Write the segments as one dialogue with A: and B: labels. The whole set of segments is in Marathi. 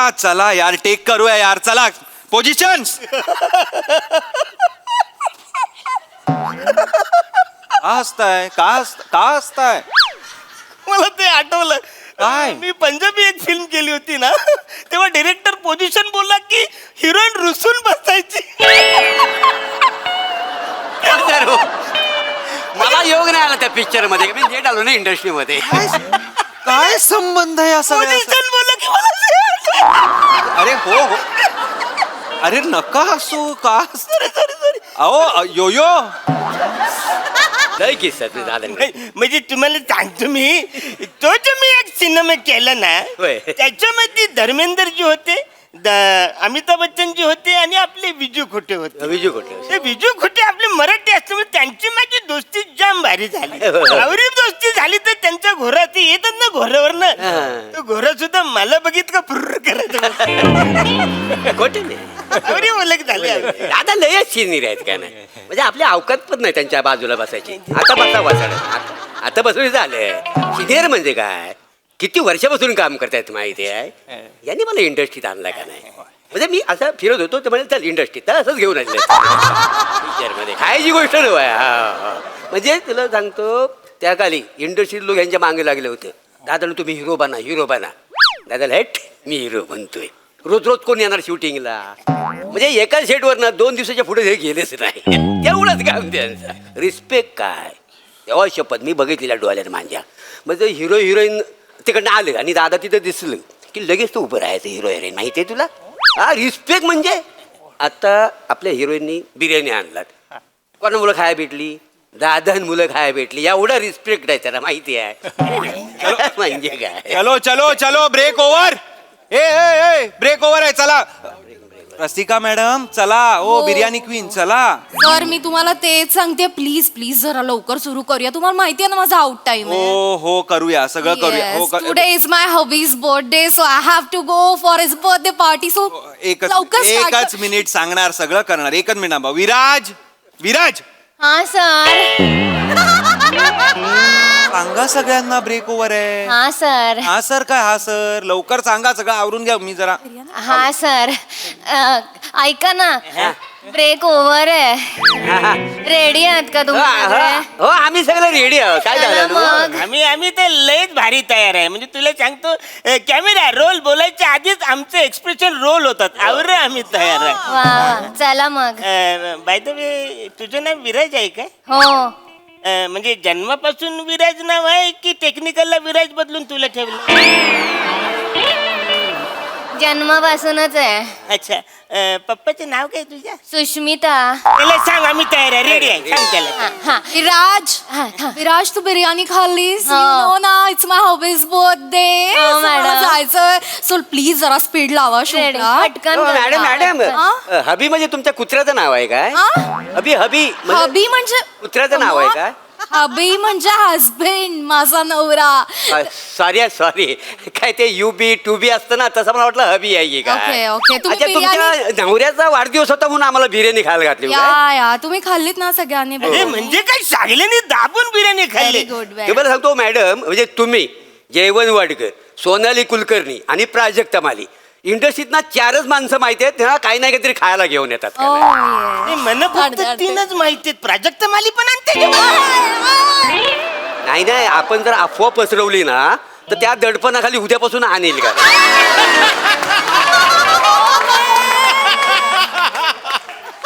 A: चला यार टेक करूया यार चला पोझिशन्स. का हसताय का हसताय?
B: मला ते आठवलं
A: काय?
B: मी पंजाबी एक फिल्म केली होती ना तेव्हा डिरेक्टर पोझिशन बोलला की हिरोईन रुसून बसायची.
C: मला योग नाही आला त्या पिक्चर मध्ये मी लेट आलो ना इंडस्ट्रीमध्ये.
A: काय संबंध आहे असं?
B: पोझिशन बोलला की मला
A: अरे हो हो अरे नका हसू का? अहो यो यो
C: लय किस्सा ते झालं नाही.
B: म्हणजे तुम्हाला सांगतो मी तो जो मी एक सिनेमा केला ना
C: होय.
B: त्याच्यामध्ये धर्मेंद्र जी होते अमिताभ बच्चन जी होते आणि आपले विजू खोटे होते.
C: विजू खोटे.
B: ते विजू खोटे आपले मराठी असल्यामुळे त्यांची माझी दोस्ती जाम भारी झाली. आवरी दोस्ती झाली तर त्यांच्या घोरात ते येतात ना घोरावरनं तो घोरा सुद्धा मला बघित का फुर्र करायचं.
C: खोटे नाही.
B: आवरी ओळख झाली.
C: दादा लयच सिनियर आहेत का नाही म्हणजे आपल्या अवकात पण नाही त्यांच्या बाजूला बसायची. आता बसा बसा आता बसून झालं. सिनियर म्हणजे काय किती वर्षापासून काम करतायत माहिती आहे. यांनी मला इंडस्ट्रीत आणला का नाही म्हणजे मी असं फिरत होतो तर म्हणजे चल इंडस्ट्रीत तर असंच घेऊन आणलं पिक्चरमध्ये खायची गोष्ट नव्हे. म्हणजे तुला सांगतो त्या काली इंडस्ट्रीत लोक यांच्या मागे लागले होते. दादा तुम्ही हिरो बना दादा हेट मी हिरो बनतोय. रोज कोण येणार शूटिंगला म्हणजे एका सेटवर ना 2 दिवसाच्या पुढे हे गेलेच नाही. तेवढंच काम त्यांचं रिस्पेक्ट काय तेव्हा शपथ मी बघितलेल्या डोळ्यात माझ्या म्हणजे हिरो हिरोईन तिकडनं आलं आणि दादा तिथं दिसलं की लगेच तो उभं राहायचं हिरो हिरोईन माहिती आहे तुला. हा रिस्पेक्ट म्हणजे आता आपल्या हिरोईननी बिर्याणी आणलात कोणा मुलं खायला भेटली दादा मुलं खायला भेटली एवढा रिस्पेक्ट आहे त्याला माहिती आहे. म्हणजे काय
A: चलो चलो चलो ब्रेक ओव्हर. ए ब्रेक ओव्हर आहे चला. रसिका मॅडम चला. ओ बिर्याणी क्वीन चला.
D: सर मी तुम्हाला तेच सांगते प्लीज प्लीज जरा लवकर सुरू करूया. तुम्हाला माहिती आहे ना माझा आउट टाइम आहे.
A: हो करूया सगळं करूया. हो
D: today is my hubby's birthday so I have to go for his birthday party so
A: एकच मिनिट सांगणार सगळं करणार. एकच मिनिट विराज
D: हा सर
A: सांगा सगळ्यांना ब्रेक ओव्हर आहे.
D: हा सर
A: हा सर काय हा सर लवकर सांगा सगळं आवरून घ्या. मी जरा
D: हा सर ऐका ना ब्रेक ओव्हर आहे. रेडी आहात का तुम्ही?
C: हो आम्ही सगळं रेडी आहोत. काय झालं
D: मग
B: आम्ही तर लयच भारी तयार आहे. म्हणजे तुला सांगतो कॅमेरा रोल बोलायच्या आधीच आमचे एक्सप्रेशन रोल होतात. आवर आम्ही तयार आहे.
D: वा चला मग.
B: बाय द वे तुझं नाव विराज आहे काय?
D: हो
B: म्हणजे जन्मापासून विराज नाव आहे की टेक्निकलला विराज बदलून तुला ठेवलं?
D: जन्मापासूनच आहे.
B: अच्छा पप्पाचं नाव काय तुझ्या?
D: सुष्मिता.
B: त्याला सांग आम्ही तयार आहे रेडी आहे. सांग त्याला.
D: हा
E: विराज तू बिर्याणी खाल्लीस
D: हो.
E: नो ना इट्स माय हॉबीज बर्थडे
D: हो, मॅडम.
E: जायचंय सो प्लीज जरा स्पीड लावा
D: Ready.
E: शूटला.
D: पटकन
C: हो,
D: करा.
C: मॅडम
E: हा?
C: हबी म्हणजे तुमच्या कुत्र्याचं नाव आहे काय?
E: हा?
C: हबी म्हणजे
E: हबी म्हणजे
C: कुत्र्याचं नाव आहे काय?
E: हबी म्हणजे हजबंड माझा नवरा.
C: सॉरी काय ते युबी टू बी असतं ना तसं मला वाटलं हबी आहे काय.
E: ओके तुम्ही
C: अच्छा तुमच्या नवऱ्याचा वाढदिवस होता म्हणून आम्हाला बिर्याणी खायला घातली काय?
E: या तुम्ही खाल्लीत ना सगळ्यांनी.
B: अरे म्हणजे काय सागल्याने दाबून बिर्याणी खाल्ली.
E: गुड
C: तुम्हाला सांगतो मॅडम म्हणजे तुम्ही जयवंत वाडकर सोनाली कुलकर्णी आणि प्राजक्ता माली इंडस्ट्रीत ना 4च माणसं माहिती आहेत त्यांना काही नाही काहीतरी खायला घेऊन येतात.
B: मला फक्त 3च माहिती आहेत. प्राजक्ता माली पण आणते.
C: नाही आपण जर अफवा पसरवली ना तर त्या दडपणाखाली उद्यापासून आणेल का?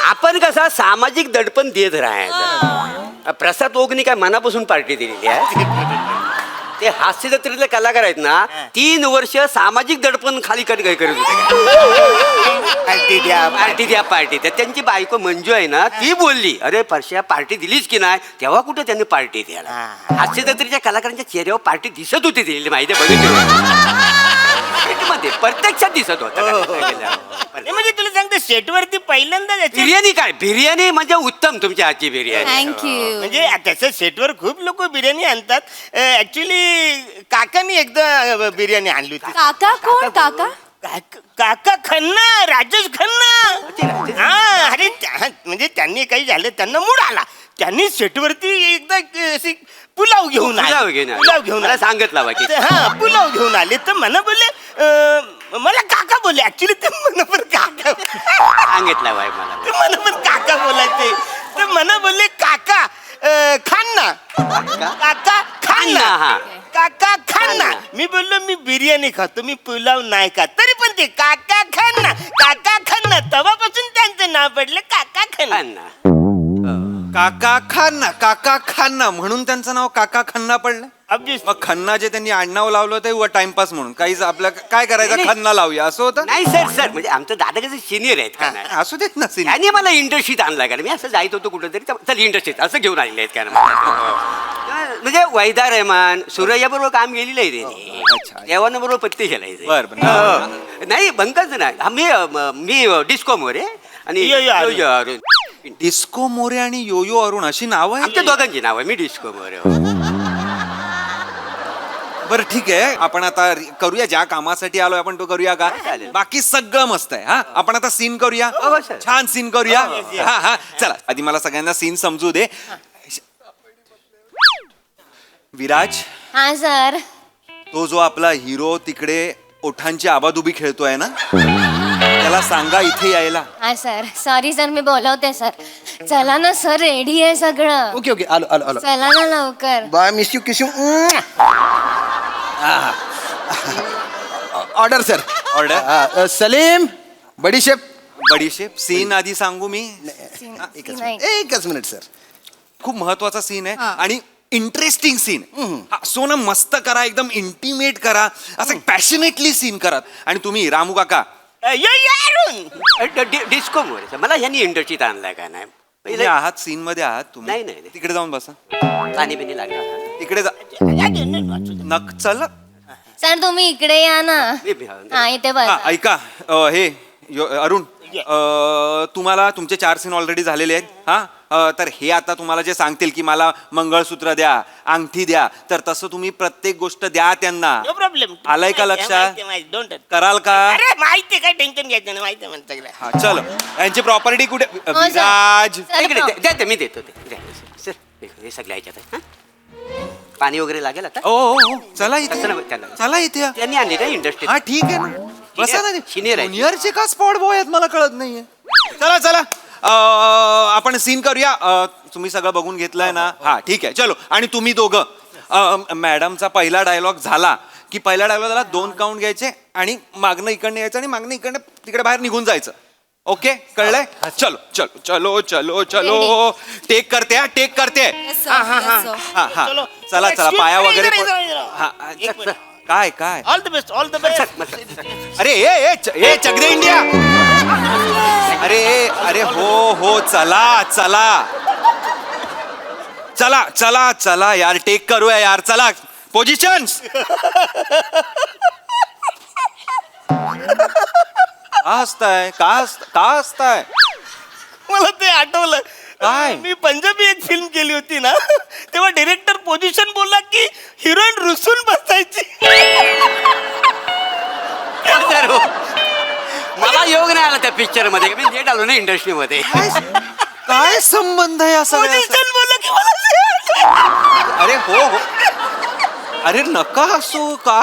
C: आपण कसा सामाजिक दडपण देत राहायचं. प्रसाद ओगनी काय मनापासून पार्टी दिलेली आहे. ते हास्य जत्रेतले कलाकार आहेत ना 3 वर्ष सामाजिक दडपण खाली करत होते. पार्टी तर त्यांची बायको मंजू आहे ना ती बोलली अरे परश्या पार्टी दिलीच की नाही तेव्हा कुठे त्यांनी पार्टी द्यायला. हास्य जत्रेच्या कलाकारांच्या चेहऱ्यावर पार्टी दिसत होती दिलेली माहिती मध्ये प्रत्यक्षात दिसत होत.
B: म्हणजे तुला सांगतो सेटवरती पहिल्यांदा
C: बिर्याणी म्हणजे उत्तम तुमच्या हातची बिर्याणी.
E: थँक्यू.
B: म्हणजे तसं सेटवर खूप लोक बिर्याणी आणतात. ऍक्च्युली काकानी एकदा बिर्याणी आणली होती.
E: काका कोण काका?
B: काका खन्ना राजेश खन्ना. हा अरे म्हणजे त्यांनी काही झालं त्यांना मूड आला. त्यांनी सेटवरती एकदा पुलाव घेऊन
C: मला सांगितलं
B: हा पुलाव घेऊन आले तर मला बोलले मला काका बोलले ऍक्च्युली ते मनोबर काका
C: सांगितलं बाई मला
B: ते मनोबर काका बोलायचे ते मला बोलले काका खान्ना काका खान्ना
C: हा.
B: काका खान्ना मी बोललो मी बिर्याणी खातो मी पुलाव नाही खात तरी पण ते काका खान्ना तेव्हापासून त्यांचं नाव पडलं काका खान्ना
C: अण्णा
A: काका खन्ना म्हणून त्यांचं नाव काका खन्ना पडलं.
B: Obviously.
A: मग खन्ना जे त्यांनी आडनाव लावलं होतं व टाइमपास म्हणून काहीच आपलं काय करायचं
C: नाही.
A: खन्ना लावूया असं होतं.
C: नाही सर म्हणजे आमचं दादा कसं सिनियर आहेत का नाही
A: असू देत ना सीन.
C: त्याने मला इंडस्ट्रीत आणला का मी असं जायत होतो कुठंतरी चल इंडस्ट्रीत असं घेऊन आलेले आहेत का ना म्हणजे वैदा रहमान सूर्या बरोबर काम केलेलं आहे त्यांनी
A: अच्छा.
C: देवानं बरोबर पत्ते खेळायचे
A: बरं.
C: नाही बंकच नाही मी डिस्को मोरे आणि
B: यो अरुण.
C: यो अरुण.
A: डिस्को मोरे आणि योयो अरुण अशी नाव आहे.
C: आमच्या दोघांची नाव आहे मी डिस्को मोरे
A: बरं ठीक आहे आपण आता करूया ज्या कामासाठी आलोय आपण तो करूया का.
C: चालेल.
A: बाकी सगळं मस्त आहे. हा आपण आता सीन करूया.
C: हो, सर.
A: छान सीन करूया. हा चला आधी मला सगळ्यांना सीन समजू दे. विराज
F: हा सर
A: तो जो आपला हिरो तिकडे ओठांची आबादुबी खेळतोय ना त्याला सांगा इथे यायला.
F: हा सर सॉरी सर मी बोलवते सर चला ना सर रेडी आहे सगळं
G: ओके ओके आलो आलो आलो
F: चला ना लवकर
G: bye miss you kiss you order sir
A: order.
G: Salim बडीशेप
A: बडीशेप सीन आधी सांगू मी.
F: नाही.
G: एकच मिनिट सर
A: खूप महत्वाचा सीन आहे
E: हा.
A: आणि इंटरेस्टिंग सीन. सोनं मस्त करा एकदम इंटिमेट करा असं पॅशनेटली सीन करा. आणि तुम्ही रामू काका
B: यो अरुण
C: डिस्को मोरे मला ह्यांनी इंडस्ट्रीत आणलाय का नाही
A: तुम्ही
C: पहिले
A: आहात सीन मध्ये आहात तुम्ही.
C: नाही, नाही, नाही.
A: तिकडे जाऊन बसा.
C: पाणी बिनी लागला
A: तिकडे जा. नक चल.
F: सर तुम्ही इकडे या ना हा इथे
A: हा,
F: बस
A: ऐका हे अरुण तुम्हाला तुमचे 4 सीन ऑलरेडी झालेले आहेत. हा तर हे आता तुम्हाला जे सांगतील की मला मंगळसूत्र द्या अंगठी द्या तर तसं तुम्ही प्रत्येक गोष्ट द्या त्यांना.
B: नो प्रॉब्लेम
A: आलंय का लक्षात?
B: डोंट
A: कराल का.
B: अरे माहिती काय टेन्शन घ्यायचं नाही माहिती म्हणत सगळं
A: हा चलो यांची प्रॉपर्टी कुठे.
F: हो, सर.
A: विराज
F: सर,
C: इकडे द्या मी देतो ते द्या. सर, हे सगळ्या ह्याच्यात आहे, हं? पाणी वगैरे लागेल आता
A: ओ चला
C: कसं
A: इथे
C: नाही त्यांना.
A: चला इथे या.
C: त्यांनी आणली ना इंडस्ट्रीत
A: हा ठीक आहे ना बसा ना.
C: Senior आहे.
A: ज्युनियरचे का स्पॉट बॉय आहेत मला कळत नाहीये. चला चला आपण सीन करूया. तुम्ही सगळं बघून घेतलंय ना. हा ठीक आहे चलो. आणि तुम्ही दोघं मॅडमचा पहिला डायलॉग झाला की पहिल्या डायलॉगला 2 काउंट घ्यायचे आणि मागणं इकडनं यायचं आणि मागणं इकडनं तिकडे बाहेर निघून जायचं. ओके कळलंय. चलो चलो चलो चलो चलो टेक करते हा टेक करते.
E: Yes, sir. Yes, sir.
A: हा हा
B: चलो.
A: चला चला पाया वगैरे
B: हा
A: हा काय काय
B: all the best all the best
A: अरे ए चगदे इंडिया. अरे हो चला चला चला चला चला यार टेक करूया यार चला पोझिशन्स. का हसताय
B: मला ते आठवलं
A: काय?
B: मी पंजाबी एक फिल्म केली होती ना तेव्हा डिरेक्टर पोझिशन बोलला की हिरोईन रुसून बसायची.
C: तर हो. मला योग नाही आला त्या पिक्चर मध्ये मी लेट आलो ना इंडस्ट्री मध्ये
A: काय संबंध आहे असं
B: पोझिशन बोलला की मला
A: अरे हो अरे नका हसू का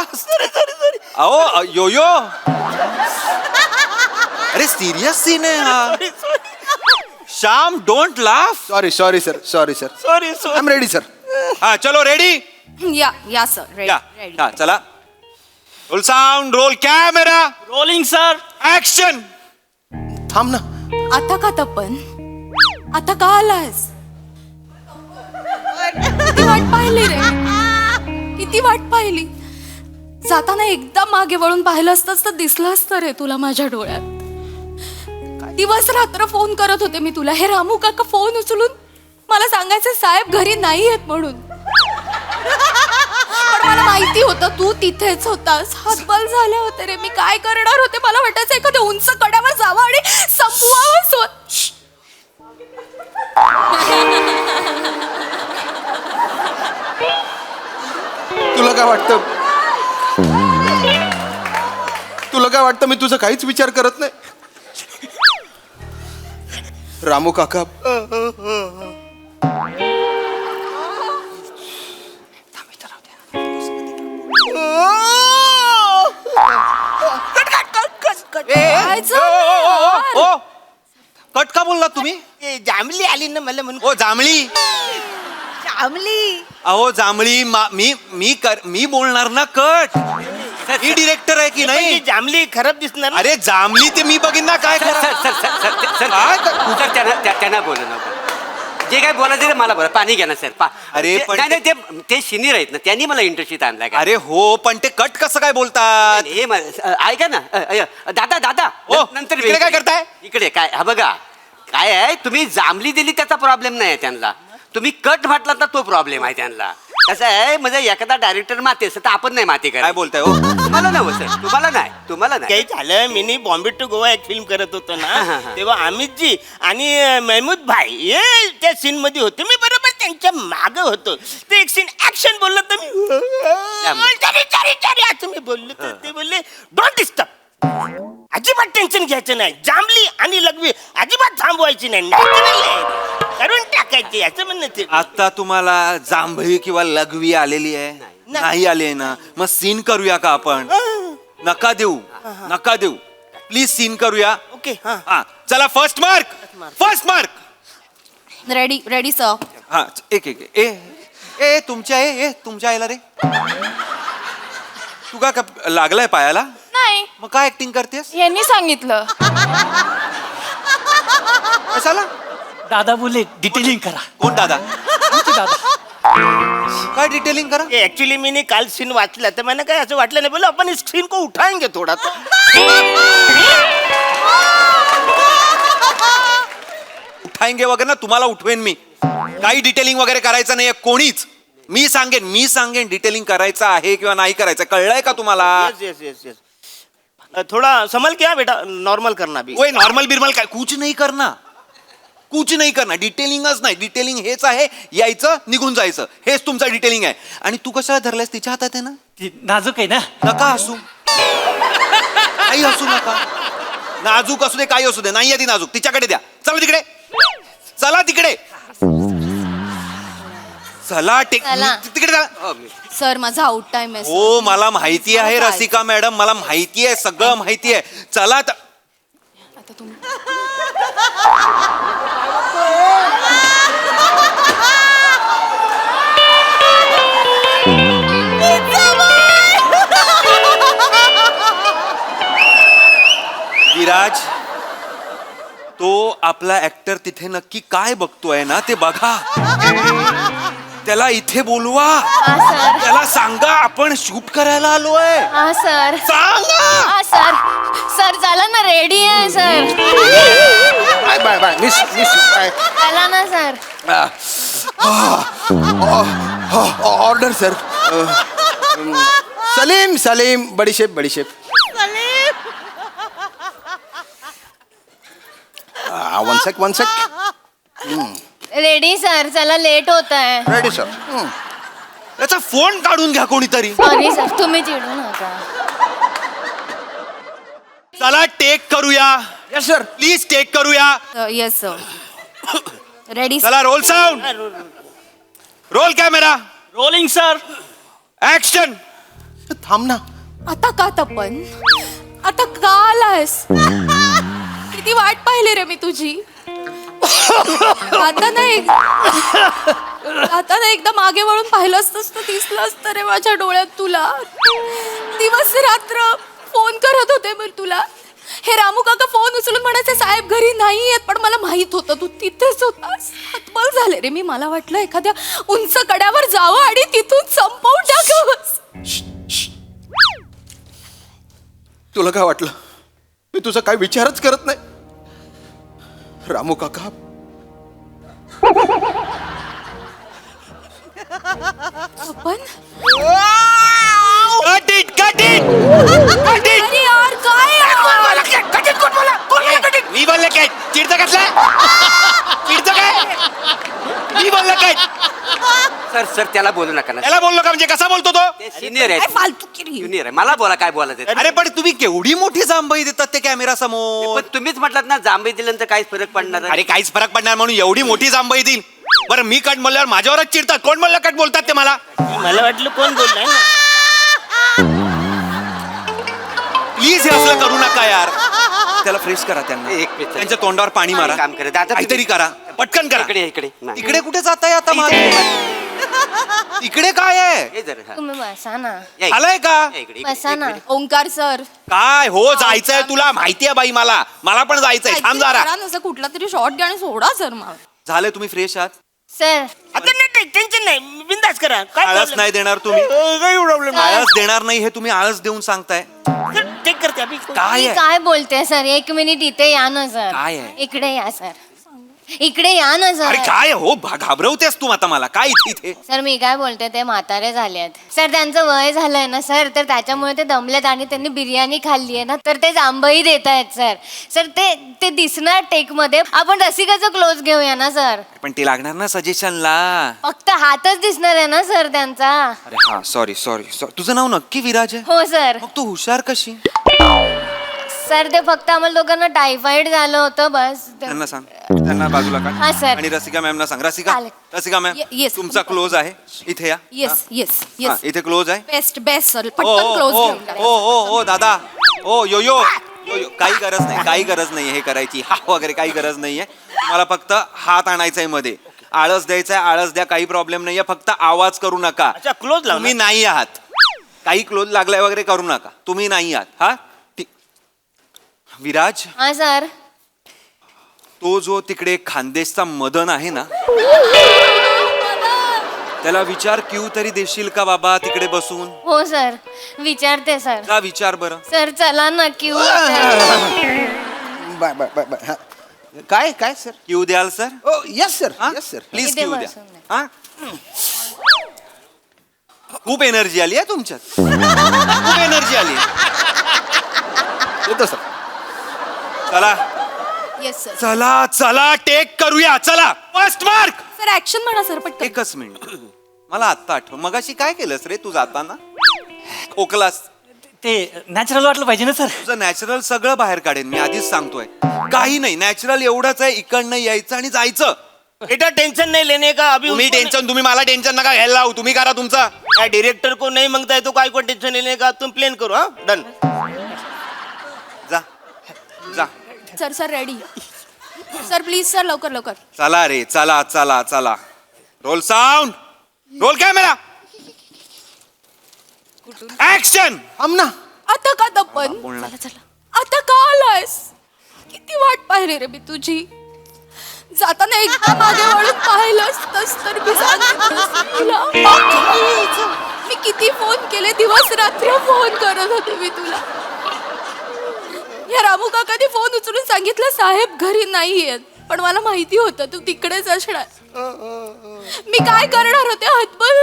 A: अहो योयो अरे सिरियस सीन आहे हा. Shyam don't laugh.
G: Sorry sorry sir sorry sir
B: sorry
G: I am ready sir
A: हा चलो रेडी.
E: या सर रेडी
A: या
E: रेडी
A: हा चला role sound roll camera
B: rolling sir
A: action.
G: थांब ना
E: आता का तपन आता का आलास किती वाट पाहिली रे किती वाट पाहिली जाताना एकदा मागे वळून पाहिलं असतंच तर दिसलं असतं रे तुला माझ्या डोळ्यात. दिवस रात्र फोन करत होते मी तुला. हे रामू काका फोन उचलून मला सांगायचं साहेब घरी नाही आहेत म्हणून. पण मला माहिती होतं तू तिथेच होतास. हातबल झाले होते रे. मी काय करणार होते मला वाटायचं एखाद्या उंच कड्यावर जावं आणि संपवावं.
G: तुला काय वाटतं मी तुझा काहीच विचार करत नाही. रामू काका
B: कट
E: काय चाललंय यार?
A: ओ कट का बोललात तुम्ही?
B: ते जांभली आली ना मला म्हणून
A: ओ जांभळी
E: जांभली.
A: अहो जांभळी मी बोलणार ना कट. मी डिरेक्टर आहे की
B: म्हणजे
A: नाही?
B: जांभली खराब दिसणार ना?
A: अरे जांभळी ते मी बघीन ना काय
C: सर
A: करा.
C: सर सर सर सर
A: काय
C: सर त्यांना बोलू नका. जे काय बोलायचं ते मला बोला. पाणी घ्या ना सर.
A: अरे, पण
C: नाही नाही, ते सिनियर आहेत ना, त्यांनी मला इंटर्नशिप आणलाय का?
A: अरे हो पण ते कट कसं काय बोलतात?
C: हे ऐका ना दादा दादा
A: ओ,
C: नंतर
A: इकडे काय करताय?
C: इकडे काय हा बघा काय आहे, तुम्ही जांभली दिली त्याचा प्रॉब्लेम नाही आहे त्यांना, तुम्ही कट म्हटलात ना तो प्रॉब्लेम आहे त्यांना. कसं आहे म्हणजे एखादा डायरेक्टर माते असं तर आपण नाही माते
A: काय
C: काय
A: बोलताय हो?
C: तुम्हाला नाही सर, तुम्हाला नाही
B: काही झालं मी बॉम्बे टू गोवा एक फिल्म करत होतो ना तेव्हा अमितजी आणि महमूद भाई हे त्या सीन मध्ये होते. मी बरोबर त्यांच्या माग होतो. ते एक सीन ऍक्शन बोललं तर मी चारी असं मी बोललो तर ते बोलले डोंट डिस्टर्ब. अजिबात टेन्शन घ्यायचं नाही. जांभली आणि लघवी अजिबात थांबवायची नाही. Natural आहे. करून टाकायची असं म्हणणं ते.
A: आता तुम्हाला जांभळी किंवा लघवी आलेली आहे? नाही आली आहे ना? मग सीन करूया का आपण? नका देऊ प्लीज सीन करूया.
B: ओके हा
A: हा चला फर्स्ट मार्क.
E: Ready sir.
A: हा एक ए तुमच्या आईला रे तू का लागलाय पायाला?
E: नाही,
A: मग काय ऍक्टिंग करतेस?
E: यांनी सांगितलं.
A: कशाला?
H: दादा बोले डिटेलिंग करा.
A: कोण दादा?
H: आमचे दादा.
A: काय डिटेलिंग करा?
B: ऍक्च्युली मी काल सीन वाचला तर मला काय असं वाटलं नाही. बोला आपण इस सीन को उठाएंगे थोड़ा तो.
A: उठाएंगे वगैरे ना तुम्हाला उठवेन मी. काही डिटेलिंग वगैरे करायचं नाहीये कोणीच. मी सांगेन डिटेलिंग करायचं आहे किंवा नाही करायचं. कळलंय का तुम्हाला?
B: यस थोड़ा संभल के बेटा. नॉर्मल करना भी.
A: ओए नॉर्मल बिरमल काय कुछ नाही करना. डिटेलिंगच नाही. डिटेलिंग हेच आहे, यायचं निघून जायचं. हेच तुमचं डिटेलिंग आहे. आणि तू कशाला धरलायस? तिच्या हातात आहे ना.
H: ती नाजूक आहे ना.
A: नका हसू. काही हसू नका. नाजूक असू दे काही असू दे. नाही ती नाजूक. तिच्याकडे द्या. चला तिकडे.
F: चला.
A: तिकडे चला.
E: सर माझा आउट टाइम आहे.
A: हो मला माहिती आहे रसिका मॅडम, मला माहिती आहे, सगळं माहिती आहे. चला
E: आता तुम्ही
A: विराज तो आपला ऍक्टर तिथे नक्की काय बघतोय ना ते बघा. त्याला इथे बोलवा.
F: हा सर.
A: त्याला सांगा आपण शूट करायला आलोय.
F: हा सर.
A: सांगा.
F: हा सर. सर चला ना, रेडी आहे सर.
G: बाय मिस
F: चला ना सर.
G: Order sir. सलीम बडीशेप. One sec.
F: Ready sir. चला लेट होत आहे.
G: Ready sir.
A: त्याचा फोन काढून घ्या कोणीतरी.
F: सॉरी सर, तुम्ही चिडू नका.
A: चला टेक करूया.
G: Yes sir.
A: प्लीज टेक करूया.
E: Yes sir. रेडी.
A: चला role sound. Roll camera.
H: Rolling sir.
A: Action.
G: थांब ना.
E: आता का तपन? आता का आलायस? किती वाट पाहिली रे मी तुझी. आता ना एकदा मागे वळून पाहिलं असतंस तर दिसलं असतं रे माझ्या डोळ्यात तुला. दिवस रात्र फोन करत होते मी तुला. हे रामू काका फोन उचलून म्हणायचे साहेब घरी नाही येत, पण मला माहित होतं तू तिथेच होतास. हतबल झाले रे मी. मला वाटलं एखाद्या उंच कड्यावर जावं आणि तिथून संपवून टाकावंस.
G: तुला काय वाटलं मी तुझा काय विचारच करत नाही? रामू काका
E: पण
A: कट इट.
E: अरे यार काय यार?
A: मी बोलले काय? चिडतं कसलं? चिडतं काय? मी बोललं काय?
C: सर त्याला बोलू नका ना.
A: त्याला बोललो का म्हणजे कसा बोलतो तो?
C: ते सिनियर
E: काय
C: आहे.
E: फालतूगिरी.
C: ज्युनियर आहे. मला बोला काय बोलायचं ते.
A: अरे पण तुम्ही केवढी मोठी जांभई देतात ते कॅमेरा समोर.
C: पण तुम्हीच म्हटलात ना जांभई दिल्यानंतर काहीच फरक पडणार नाही.
A: अरे काहीच फरक पडणार म्हणून एवढी मोठी जांभई देईल. बरं मी कट बोलल्यावर माझ्यावरच चिडतात. कोण बोललं कट बोलतात ते मला?
B: मला वाटलं कोण बोललाय ना.
A: प्लीज हे असलं करू नका यार. त्याला फ्रेश करा त्यांना.
C: एक मिनिट.
A: त्यांच्या तोंडावर पाणी मारा.
C: काम करा. दादा,
A: काहीतरी करा. पटकन करा.
C: इकडे नाही.
A: इकडे कुठे जाताय आता मागे? इकडे काय आहे?
C: हे जरा, हा.
F: तुम्ही बसा ना
C: या इकडे.
A: आलाय का?
C: या इकडे,
F: बसा ना.
E: ओंकार सर
A: काय हो जायचंय तुला माहितीये बाई मला पण जायचंय. थांब जरा.
E: असं कुठला तरी शॉर्ट घ्या आणि सोडा सर मला.
A: झाले तुम्ही फ्रेश आहात?
F: सर
B: आता नाही टेन्शन नाही बिंदास करा. काय
A: आळस
B: problem?
A: नाही देणार तुम्ही?
B: काही प्रॉब्लेम नाही.
A: आळस देणार नाही हे तुम्ही आळस देऊन सांगताय.
B: चेक करते अभि.
A: काय
F: मी
A: आहे?
F: काय बोलते सर 1 मिनिट इथे या ना सर.
A: काय आहे?
F: इकडे या सर. इकडे या ना
A: अरे
F: सर.
A: काय हो घाबरवतेस तू आता मला. काय इथे
F: सर मी काय बोलते ते म्हातारे झालेत सर. त्यांचं वय झालंय ना सर, तर त्याच्यामुळे ते दमलेत आणि त्यांनी बिर्याणी खाल्ली आहे ना, तर ते जांभई देत आहेत सर. सर ते दिसणार टेक मध्ये. आपण रसिकाचं क्लोज घेऊया ना सर.
A: पण ते लागणार ना सजेशनला.
F: फक्त हातच दिसणार आहे ना सर त्यांचा.
A: अरे हा सॉरी. तुझं नाव नक्की विराज आहे?
F: हो सर.
A: मग तू हुशार कशी?
F: सर ते फक्त आम्हाला दोघांना टायफॉइड झालं होतं बस.
A: त्यांना सांग. त्यांना बाजूला काढ.
F: हा, सर.
A: आणि रसिका मॅमना सांग. रसिका
F: चालेल.
A: Ma'am
E: Yes.
A: तुमचा क्लोज आहे इथे या.
E: येस येस
A: हा,
E: येस
A: इथे क्लोज आहे.
E: बेस्ट बेस्ट सर
A: ओ
E: पटकन क्लोज
A: ओ
E: घेऊन करा.
A: ओ दादा. ओ यो यो काही गरज नाही हे करायची. हा वगैरे काही गरज नाहीये. तुम्हाला फक्त हात आणायचा आहे मध्ये. आळस द्यायचा आहे. आळस द्या. काही प्रॉब्लेम नाहीये. फक्त आवाज करू नका.
B: अच्छा क्लोज लाव.
A: तुम्ही नाही आहात. काही क्लोज लागलाय वगैरे करू नका. तुम्ही नाही आहात. हा विराज,
F: हा सर.
A: तो जो तिकडे खानदेशचा मदन आहे ना, त्याला विचार क्यू तरी देशील का बाबा तिकडे बसून?
F: हो सर विचारते सर.
A: का विचार बरं.
F: सर चला ना queue.
G: Bye bye bye bye हा. काय काय सर?
A: क्यू द्याल sir?
G: Oh yes sir yes sir.
A: Please
F: इथे
A: क्यू द्या.
F: बसून द्या.
A: हा? खूप एनर्जी आली आहे तुमच्यात. खूप एनर्जी आली.
G: येतो सर.
A: चला
E: येस सर.
A: चला टेक करूया. चला फर्स्ट मार्क.
E: सर ऍक्शन म्हणा सर पटकन.
A: एकच मिनिट. मला आत्ता आठव मगाशी काय केलंस रे तू जाताना? खोकलास.
H: ते नॅचरल वाटलं पाहिजे ना सर.
A: तुझं नॅचरल सगळं बाहेर काढेन मी आधीच सांगतोय. काही नाही नॅचरल एवढंच आहे. इकडनं यायचं आणि जायचं.
B: बेटा टेंशन नहीं लेने का. अभी
A: तुम्ही
B: उसको
A: टेन्शन तुम्ही मला टेन्शन नका घ्यायला लावू. तुम्ही करा तुमचं.
B: नहीं- डायरेक्टर को नहीं मांगता है तो काय को टेंशन लेने का. तुम प्लेन करो. हाँ डन.
A: जा जा.
E: Sir ready. Sir please sir लवकर लवकर.
A: चला रे चला. Role sound. Roll camera. Action.
G: आमना
E: आता का दपन.
A: बोलणार.
E: चला चला आता का आलायस. किती वाट पाहिली रे मी तुझी. जाताना एकदा मागे वळून पाहिलं असतंस तर मी सांगितलं असतं तुला. मी किती फोन केले दिवस रात्र फोन करत होते मी तुला. या रामू काकाने फोन उचलून सांगितलं साहेब घरी नाहीयेत. पण मला माहिती होतं तू तिकडेच असणार. मी काय करणार होते हतबल.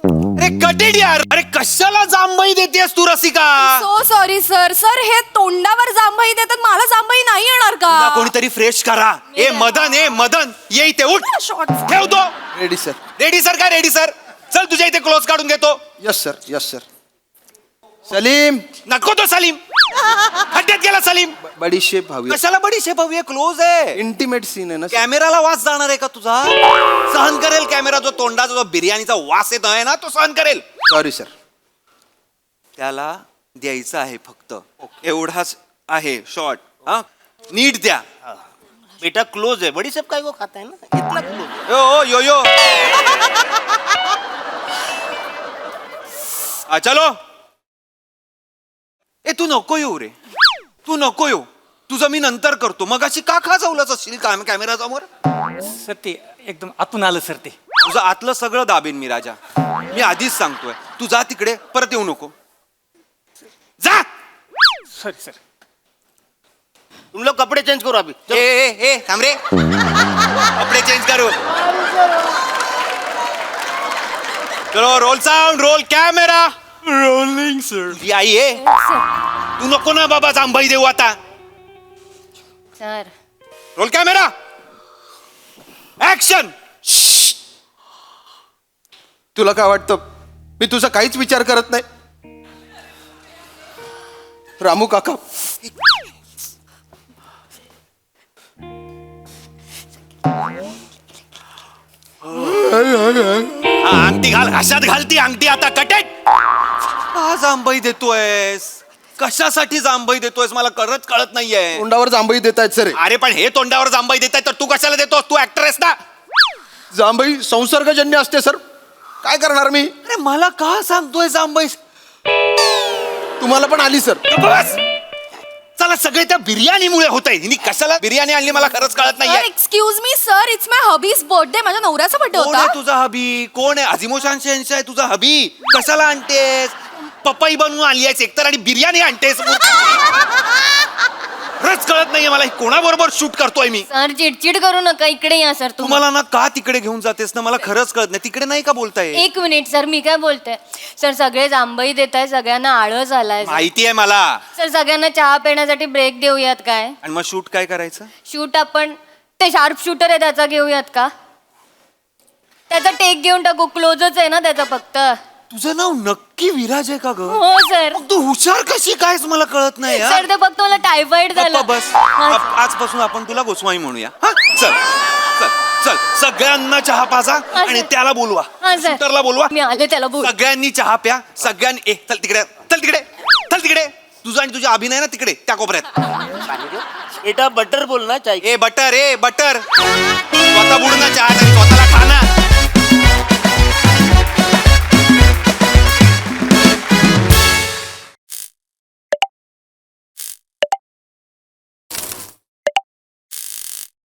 A: अरे कटेड यार. अरे कशाला जांभई देतेस तू Rasika?
E: So sorry sir. Sir हे तोंडावर जांभई देतात मला जांभई नाही येणार
A: तुला
E: का.
A: कोणीतरी फ्रेश करा. ए मदन ये इथे उठ.
E: शॉर्ट
A: ठेवतो.
G: Ready sir.
A: रेडी सर काय रेडी सर. चल तुझ्या इथे क्लोज काढून घेतो.
G: Yes sir. सलीम
A: नको तो सलीम. खड्ड्यात गेला सलीम.
G: बडीशेप हवी.
A: कशाला बडीशेप हवी आहे. क्लोज आहे.
G: इंटिमेट सीन आहे ना सर.
A: कॅमेराला वास जाणार आहे का तुझा? सहन करेल कॅमेरा. जो तोंडाचा जो बिर्याणीचा वास येत आहे ना तो सहन करेल.
G: Sorry sir.
A: त्याला द्यायचं आहे फक्त एवढाच आहे शॉर्ट. हा नीट द्या.
B: बेटा क्लोज है. बड़ी सब काय को खाता है ना. इतना क्लोज.
A: यो चलो. ए तू नको येऊ रे. तू नको येऊ. तुझं मी नंतर करतो. मगाशी का खाजवलंच असशील कॅमेरा समोर.
H: सर ते एकदम आतून आलं सर ते.
A: तुझं आतलं सगळं दाबेन मी राजा. मी आधीच सांगतोय. तू जा तिकडे परत येऊ नको. जा.
H: Sorry sir.
B: तुम लोग कपड़े चेंज करो अभी.
A: ए थांब रे. कपडे चेंज करू. चलो roll sound. Roll camera. Rolling sir. ही आई आहे. तू नको ना बाबा जांभई देऊ आता.
F: Sir
A: roll camera. ऍक्शन.
G: तुला काय वाटतं मी तुझा काहीच विचार करत नाही. रामू काका
A: अंगठी घाल. घशात घाल ती अंगठी आता. कटेट. का जांभई देतोयस. कशासाठी जांभई देतोयस मला कळत नाहीये.
G: तोंडावर जांभई देत आहेत सर.
A: अरे पण हे तोंडावर जांभई देताय तर तू कशाला देतोस? तू ऍक्टर आहेस ना.
G: जांभई संसर्गजन्य असते सर. काय करणार मी?
A: अरे मला का सांगतोय जांभई?
G: तुम्हाला पण आली सर.
A: बस चला, सगळे त्या बिर्याणीमुळे होत आहे. हिने कशाला बिर्याणी आणली मला खरंच कळत नाहीये.
E: Excuse me sir, it's my hubby's birthday. माझ्या नवऱ्याचा बर्थडे
A: कोण
E: होता.
A: आहे तुझा हबी? कोण आहे? अजिमोशान शेंशा आहे तुझा हबी? कशाला आणतेस? पपई बनवून आली आहेस एकतर आणि बिर्याणी आणतेस. खरंच कळत नाहीये मला कोणाबरोबर शूट करतोय मी.
F: सर चिडचिड करू नका, इकडे या सर तुम्ही.
A: तुम्हाला ना का तिकडे घेऊन जातेस ना मला खरंच कळत नाही. तिकडे नाही का बोलताय?
F: एक मिनिट सर, मी काय बोलते. सर सगळे जांभई देत आहे, सगळ्यांना आळस आलाय.
A: माहिती आहे मला.
F: सर सगळ्यांना चहा पिण्यासाठी ब्रेक देऊयात काय?
A: आणि मग शूट काय करायचं?
F: शूट आपण ते शार्प शूटर आहे त्याचा घेऊयात का? त्याचा टेक घेऊन टाकू, क्लोजच आहे ना त्याचा फक्त.
A: तुझं नाव नक्की विराज आहे का ग?
F: हो सर.
A: मग तू हुशार कशी कायस मला कळत नाही यार.
F: सर ते फक्त मला टायफॉइड झाला.
A: गप्पा बस.
F: हा,
A: आजपासून आपण तुला गोस्वामी म्हणूया. हा चल चल चल, सगळ्यांना चहा पाजा आणि
F: सर.
A: त्याला बोलवा.
F: हा, सर.
A: शूटरला बोलवा.
F: मी आले त्याला बोल.
A: सगळ्यांनी चहा प्या. सगळ्यांनी चल तिकडे चल तिकडे चल तिकडे. तुझा आणि तुझा अभिनय ना तिकडे त्या कोपऱ्यात.
B: बेटा बटर बोल ना चाय.
A: ए बटर स्वतः बुडना चहा आणि स्वतःला खाना.